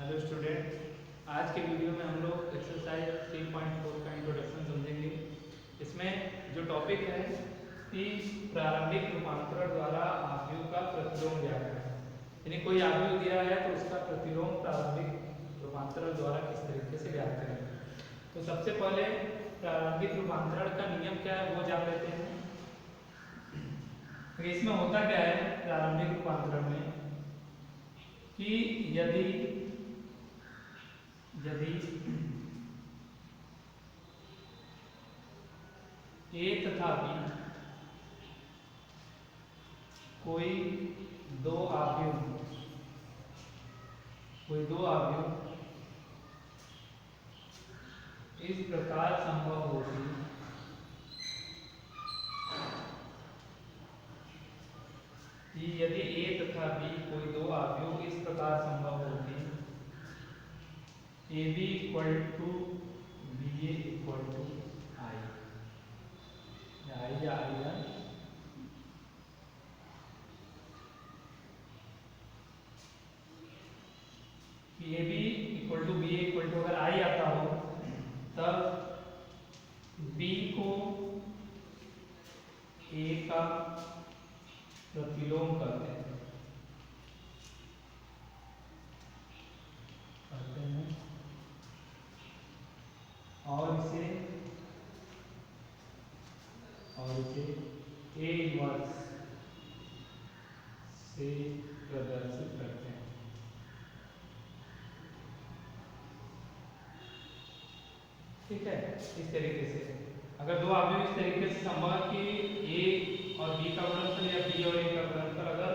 Hello student, आज के video में हम लोग एक्सरसाइज 3.4 का इंट्रोडक्शन समझेंगे। इसमें जो टॉपिक है कि प्रारंभिक रूपांतरण द्वारा आव्यूह का प्रतिलोम ज्ञात करें। यानी कोई आव्यूह दिया है तो उसका प्रतिलोम प्रारंभिक रूपांतरण द्वारा किस तरीके से ज्ञात करें। तो सबसे पहले प्रारंभिक रूपांतरण का नियम क्या है वो जान लेते हैं। तो इसमें होता क्या है प्रारंभिक रूपांतरण में कि यदि यदि ए तथा बी कोई दो आव्यूह इस प्रकार संभव होगी कि यदि ए तथा बी कोई दो आव्यूह इस प्रकार संभव होगी A B equal to B A equal to I या I A B equal to B A equal to अगर आई आता हो तब बी को ए का प्रतिलोम करते हैं और इसे ए इनवर्स से प्रदर्शित करते हैं। ठीक है, इस तरीके से अगर दो आव्यूह इस तरीके से संभव है कि ए और बी का गुणनफल या बी और ए का गुणनफल अगर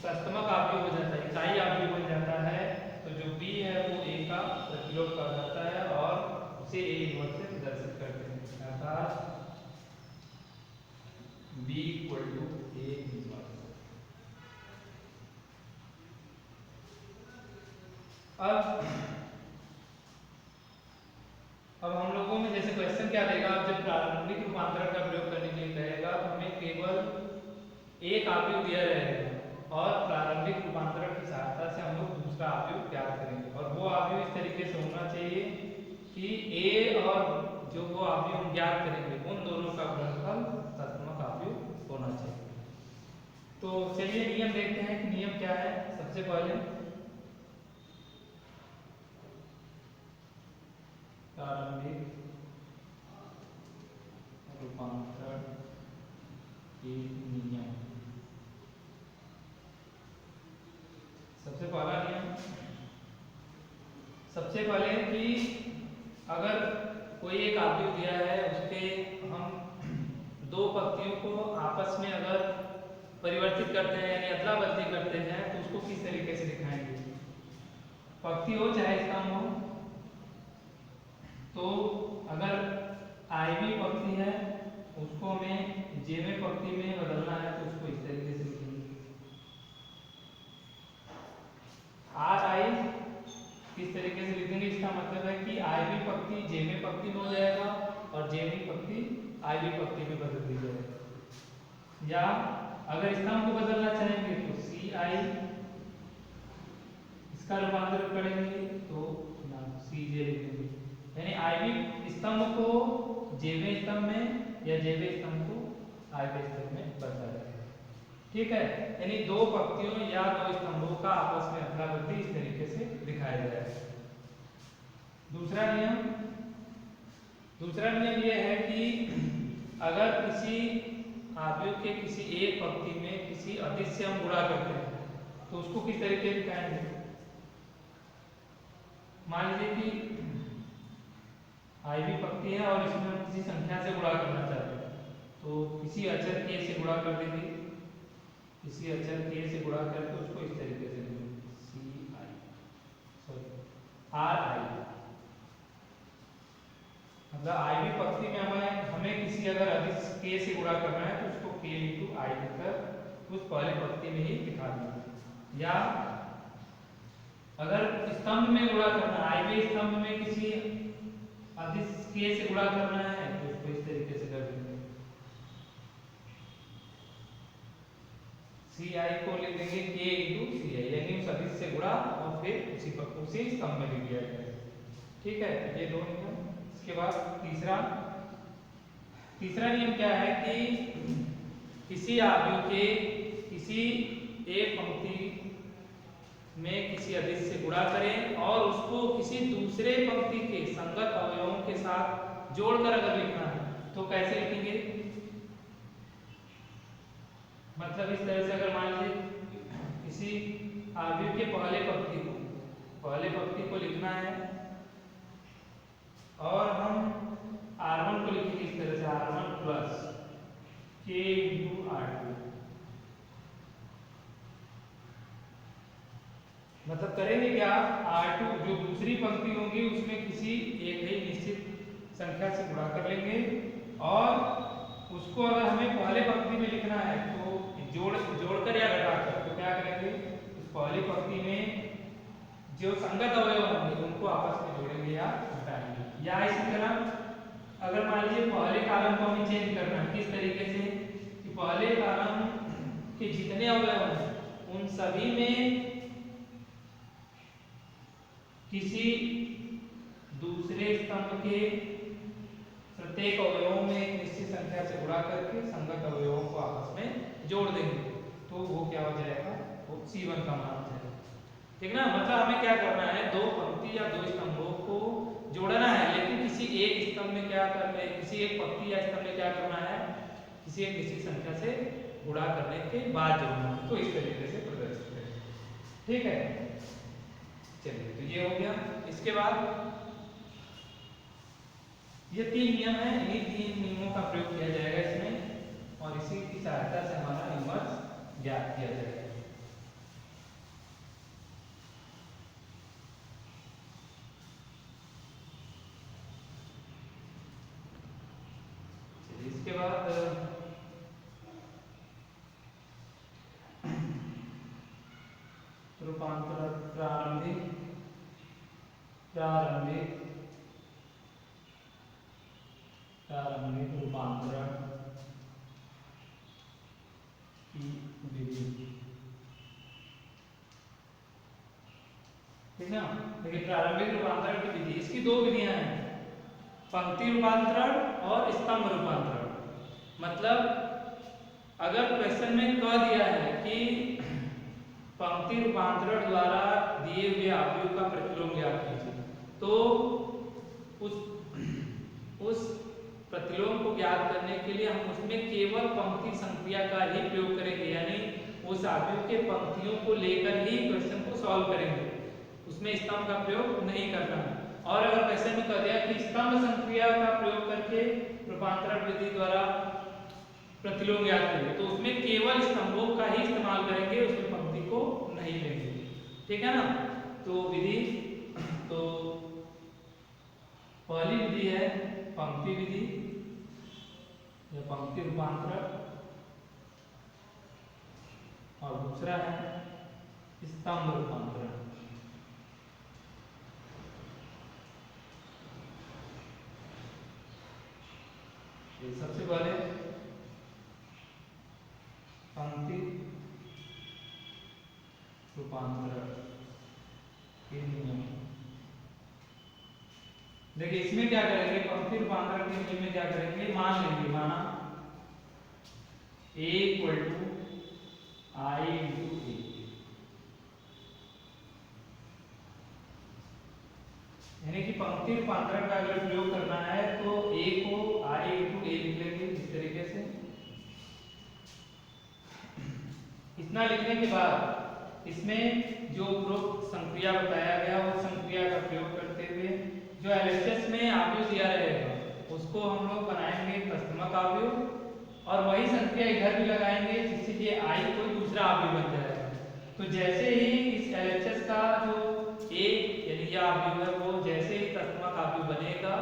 सस्तमक आव्यूह हो जाता है, इकाई आव्यूह बन जाता है, तो जो बी है वो ए का प्रतिलोम कर जाता है और उसे ए इनवर्स से प्रदर्शित करते हैं। अर्थात B equal to A inverse. अब हम लोगों में जैसे क्वेश्चन क्या देगा, जब प्रारंभिक रूपांतरण का प्रयोग करने के लिए कहेगा तो हमें केवल एक आव्यूह दिया रहेगा और प्रारंभिक रूपांतरण की सहायता से हम लोग दूसरा आव्यूह ज्ञात करेंगे और वो आव्यूह इस तरीके से होना चाहिए कि ए और जो वो आव्यूह हम ज्ञात करेंगे उन दोनों का गुणनफल सस्तमक आव्यूह होना चाहिए। तो चलिए नियम देखते हैं कि नियम क्या है। सबसे पहले प्रारंभिक रूपांतरण के नियम। सबसे पहला नियम, सबसे पहले कि अगर कोई एक आव्यूह दिया है उसके हम दो पंक्तियों को आपस में अगर परिवर्तित करते हैं यानी अदला बदली करते हैं तो उसको किस तरीके से दिखाएंगे। पंक्ति हो चाहे स्तंभ हो, तो अगर आईवी पंक्ति है उसको हमें जेवें पंक्ति में बदलना है तो उसको इस तरीके से लिखेंगे। आर आई किस तरीके से लिखेंगे, इसका मतलब है कि आईवी पंक्ति जेवें पंक्ति में हो जाएगा और जेवी पंक्ति आईवी पंक्ति में बदल दी जाएगी। या अगर स्तंभ को बदलना चाहेंगे तो सी आई इसका रूपांतरण करेंगे तो सी जे लिखेंगे। यानी आईवी स्तंभ को जेवे स्तंभ में या जेवे स्तंभ को आईवी स्तंभ में बदला जाएगा। ठीक है, यानी दो पंक्तियों या दो स्तंभों का आपस में अदला बदली इस तरीके से दिखाया जाएगा। दूसरा नियम यह है कि अगर किसी आव्यूह के किसी एक पंक्ति में किसी अदिश से हम गुणा करते हैं तो उसको किस तरीके से दिखाएंगे। मान लीजिए कि आईवी पंक्ति है और इसमें हम किसी संख्या से गुणा करना चाहते हैं तो किसी अचर के से गुणा कर देंगे, किसी अचर के से गुणा करके उसको इस तरीके से लिखेंगे सी आई सॉरी आर आई। मतलब आईवी पंक्ति में हमें किसी अगर अदिश के से गुणा करना है तो उसको के इंटू आई लिखकर उस पहले पंक्ति में ही दिखा देंगे। या अगर स्तंभ में गुणा करना, आईवी स्तंभ में किसी अदिश के से गुणा करना है तो उसको इस तरीके से कर देंगे सी आई को लिख देंगे के इंटू सी आई, यानी उस अदिश से गुणा और फिर उसी स्तंभ में लिख दिया जाए। ठीक है, तो ये दो नियम। इसके बाद तीसरा नियम क्या है कि किसी आव्यूह के किसी एक पंक्ति में किसी अदिश से गुणा करें और उसको किसी दूसरे पंक्ति के संगत अवयवों के साथ जोड़कर अगर लिखना है तो कैसे लिखेंगे? मतलब इस तरह से, अगर मान लीजिए किसी आव्यूह के पहले पंक्ति को लिखना है और हम R1 को लिखेंगे इस तरह से, R1 plus K into R2। मतलब करेंगे क्या, R2 जो दूसरी पंक्ति होगी उसमें किसी एक ही निश्चित संख्या से गुणा कर लेंगे और उसको अगर हमें पहले पंक्ति में लिखना है तो जोड़कर या घटाकर, तो क्या करेंगे, उस पहली पंक्ति में जो संगत अवयव होंगे उनको आपस में जोड़ेंगे या घटाएंगे। या इसी तरह अगर मान लीजिए पहले कॉलम को हमें चेंज करना है, किस तरीके से कि पहले कॉलम के जितने अवयव हैं उन सभी में किसी दूसरे स्तंभ के प्रत्येक अवयवों में एक निश्चित संख्या से गुणा करके संगत अवयवों को आपस में जोड़ देंगे, तो वो क्या हो जाएगा, वो C1 का मान हो जाएगा। ठीक ना, मतलब हमें क्या करना है, दो पंक्ति या दो स्तंभों को जोड़ना है, लेकिन किसी एक स्तंभ में क्या करना है, किसी एक पंक्ति या स्तंभ में क्या करना है, किसी एक निश्चित संख्या से गुणा करने के बाद जोड़ना है। तो इस तरीके से प्रदर्शित है। ठीक है, चलिए, तो ये हो गया। इसके बाद ये 3 नियम है, इन्हीं 3 नियमों का प्रयोग किया जाएगा इसमें और इसी की सहायता से हमारा इनवर्स ज्ञात किया जाएगा। चलिए, इसके बाद रूपांतर प्रारंभिक रूपांतरण की विधि। ठीक ना, देखिए प्रारंभिक रूपांतरण की विधि, इसकी दो विधियां हैं, पंक्ति रूपांतरण और स्तंभ रूपांतरण। मतलब अगर क्वेश्चन में कह दिया है कि पंक्ति रूपांतरण द्वारा दिए हुए आव्यूह का प्रतिलोम ज्ञात कीजिए, तो उस प्रतिलोम को ज्ञात करने के लिए हम उसमें केवल पंक्ति संक्रिया का ही प्रयोग करेंगे, यानी उस आव्यूह के पंक्तियों को लेकर ही क्वेश्चन को सॉल्व करेंगे, उसमें स्तंभ का प्रयोग नहीं करना है। और अगर क्वेश्चन में कह दिया कि स्तंभ संक्रिया का प्रयोग करके रूपांतरण विधि द्वारा प्रतिलोम ज्ञात करेंगे, तो उसमें केवल स्तंभों का ही इस्तेमाल करेंगे, उसमें पंक्ति को नहीं लेंगे। ठीक है ना, तो विधि, तो पहली विधि है पंक्ति विधि या पंक्ति रूपांतरण और दूसरा है स्तंभ रूपांतरण। सबसे पहले पंक्ति रूपांतरण के नियम। देखिए इसमें क्या करेंगे, पंक्ति रूपांतरण के नियम में क्या करेंगे, मान लेंगे, माना A equal to I into A, यानी कि पंक्ति रूपांतरण का अगर प्रयोग करना है तो A को I इंटू A लिख लेंगे इस तरीके से। इतना लिखने के बाद इसमें जो उपरोक्त संक्रिया बताया गया वो संक्रिया का प्रयोग करते हुए जो एलएचएस में आव्यूह दिया रहेगा उसको हम लोग बनाएंगे तत्समक आव्यूह और वही संक्रिया इधर भी लगाएंगे जिससे ये I कोई दूसरा आव्यूह बन जाएगा। तो जैसे ही इस एलएचएस का जो A यानी ये आव्यूह है वो जैसे ही तत्समक आव्यूह बनेगा,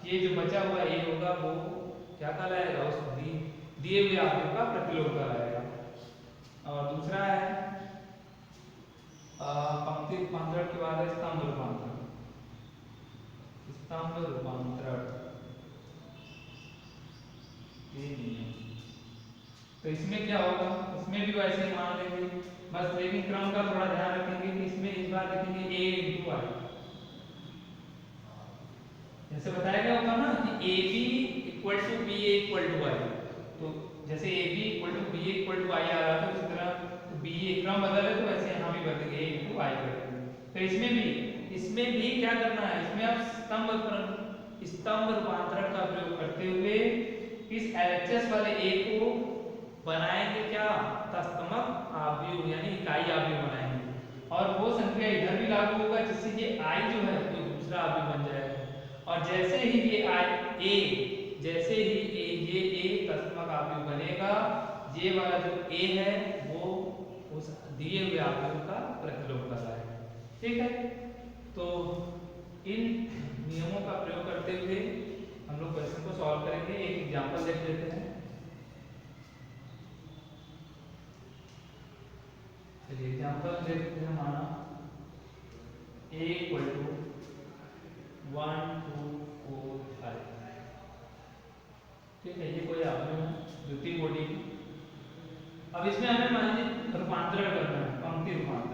ये जो बचा हुआ A होगा वो क्या कहलाएगा, उस दिए हुए आव्यूह का प्रतिलोम कहलाएगा। और दूसरा है पंक्ति रूपांतरण के बाद है स्तंभ रूपांतरण। स्तंभ रूपांतरण के नियम, तो इसमें क्या होगा, इसमें भी वैसे ही मान लेंगे बस, लेकिन क्रम का थोड़ा ध्यान रखेंगे कि इसमें इस बार लिखेंगे a इंटू आई। जैसे बताया गया होता ना कि A B equal to B A equal to I, तो जैसे A B equal to B A equal to I आ रहा था, उसी तरह बी ए क्रम बदल है तो वैसे यहाँ भी बदल ए इंटू आई कर देंगे। तो इसमें भी क्या करना है, इसमें आप स्तंभ रूपांतरण का प्रयोग करते हुए इस LHS वाले ए को बनाएंगे क्या, तत्समक आव्यूह यानी इकाई आव्यूह बनाएंगे, और वो संख्या इधर भी लागू होगा जिससे ये आई जो है वो दूसरा आव्यूह बन जाएगा। और जैसे ही ये आई ए, जैसे ही ये ए तत्समक आव्यूह बनेगा, ये वाला जो ए है वो उस दिए हुए आव्यूह का प्रतिलोम कर रहा है। ठीक है, तो इन नियमों का प्रयोग करते हुए हम लोग क्वेश्चन को सॉल्व करेंगे। एक एग्जांपल देख लेते हैं। चलिए एग्जांपल देखते हैं। माना a इक्वल टू 1 2 4 5। ठीक है, ये कोई आव्यूह है द्वितीय कोटि की। अब इसमें हमें मान लीजिए रूपांतरण करना है, पंक्ति रूपांतरण।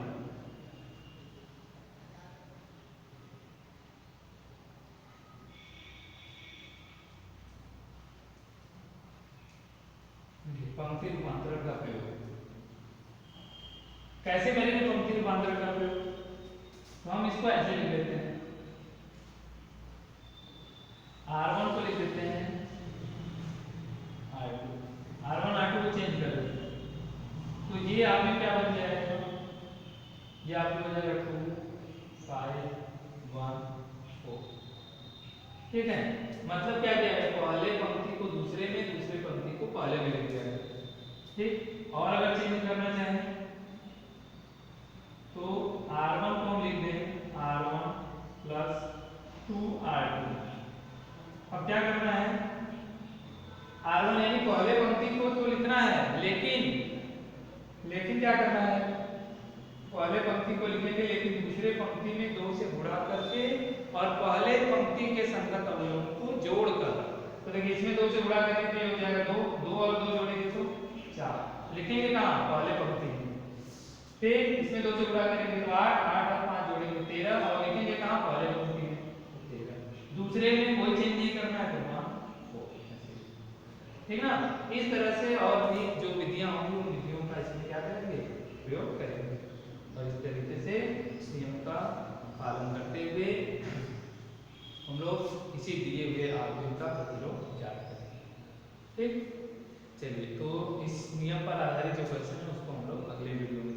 पंक्ति रूपांतरण का प्रयोग कैसे करेंगे? पंक्ति रूपांतरण का प्रयोग तो हम इसको ऐसे लिख लेते हैं, R1 को लिख देते हैं R2, R1 R2 को चेंज कर देते हैं, तो ये आगे क्या बन जाएगा, ये आपको हो जाएगा 2 5 1 4। ठीक है, मतलब क्या किया है, पहले पंक्ति को दूसरे में, दूसरे पंक्ति को पहले में लिख दिया है। ठीक, और अगर चेंज करना चाहें तो R1 को हम लिख दें R1 प्लस 2R2। अब क्या करना है, R1 यानी पहले पंक्ति को तो लिखना है, लेकिन क्या करना है, पहले पंक्ति को लिखेंगे लेकिन दूसरे पंक्ति में 2 से गुणा करके और पहले पंक्ति के संगत अवयवों को जोड़कर। तो देखिए इसमें 2 से गुणा करेंगे तो ये हो जाएगा 2, 2 और 2 जोड़ेंगे तो 4। लिखेंगे कहाँ, पहले पंक्ति में। फिर इसमें 2 से गुणा करेंगे तो 8, 8 और 5 जोड़ेंगे 13, और लिखेंगे कहाँ, पहले पंक्ति में 13। दूसरे में कोई चेंज नहीं करना है तो वहाँ 4। ठीक ना, इस तरह से और भी जो विधियां होंगी उन विधियों का इसमें क्या करेंगे, प्रयोग करेंगे, और इस तरीके से नियम का पालन करते हुए हम लोग इसी दिए हुए आव्यूह का प्रतिलोम ज्ञात करेंगे। ठीक, चलिए तो इस नियम पर आधारित जो क्वेश्चन है उसको हम लोग अगले वीडियो में